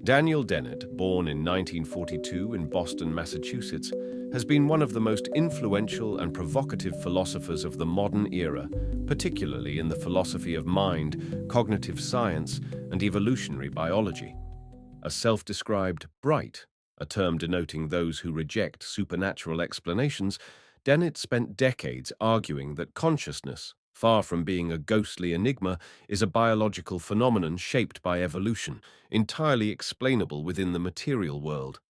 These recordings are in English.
Daniel Dennett, born in 1942 in Boston, Massachusetts, has been one of the most influential and provocative philosophers of the modern era, particularly in the philosophy of mind, cognitive science, and evolutionary biology. A self-described bright, a term denoting those who reject supernatural explanations, Dennett spent decades arguing that consciousness, far from being a ghostly enigma, is a biological phenomenon shaped by evolution, entirely explainable within the material world.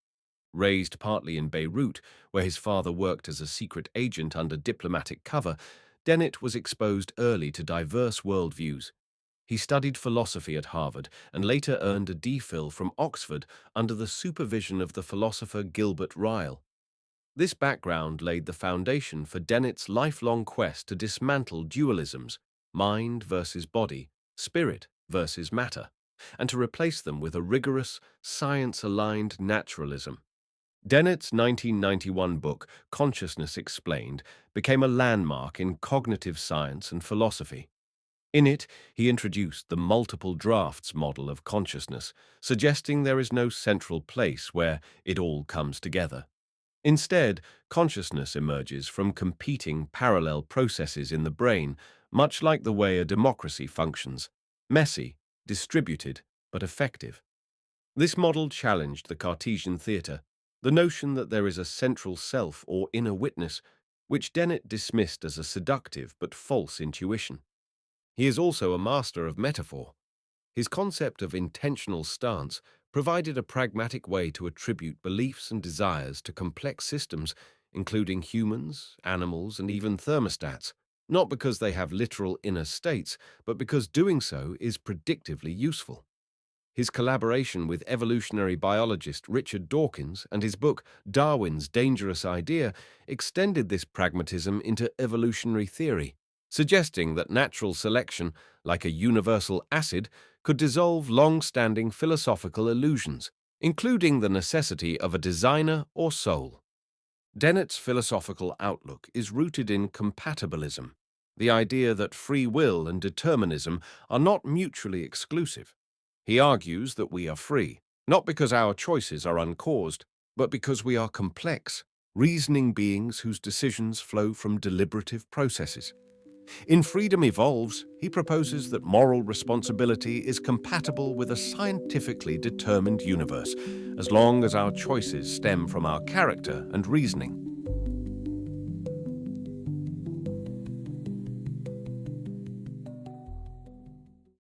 Raised partly in Beirut, where his father worked as a secret agent under diplomatic cover, Dennett was exposed early to diverse worldviews. He studied philosophy at Harvard and later earned a DPhil from Oxford under the supervision of the philosopher Gilbert Ryle. This background laid the foundation for Dennett's lifelong quest to dismantle dualisms, mind versus body, spirit versus matter, and to replace them with a rigorous, science-aligned naturalism. Dennett's 1991 book, Consciousness Explained, became a landmark in cognitive science and philosophy. In it, he introduced the multiple drafts model of consciousness, suggesting there is no central place where it all comes together. Instead, consciousness emerges from competing parallel processes in the brain, much like the way a democracy functions: messy, distributed, but effective. This model challenged the Cartesian theatre, the notion that there is a central self or inner witness, which Dennett dismissed as a seductive but false intuition. He is also a master of metaphor. His concept of intentional stance provided a pragmatic way to attribute beliefs and desires to complex systems, including humans, animals, and even thermostats, not because they have literal inner states, but because doing so is predictively useful. His collaboration with evolutionary biologist Richard Dawkins and his book Darwin's Dangerous Idea extended this pragmatism into evolutionary theory, suggesting that natural selection, like a universal acid, could dissolve long-standing philosophical illusions, including the necessity of a designer or soul. Dennett's philosophical outlook is rooted in compatibilism, the idea that free will and determinism are not mutually exclusive. He argues that we are free, not because our choices are uncaused, but because we are complex, reasoning beings whose decisions flow from deliberative processes. In Freedom Evolves, he proposes that moral responsibility is compatible with a scientifically determined universe, as long as our choices stem from our character and reasoning.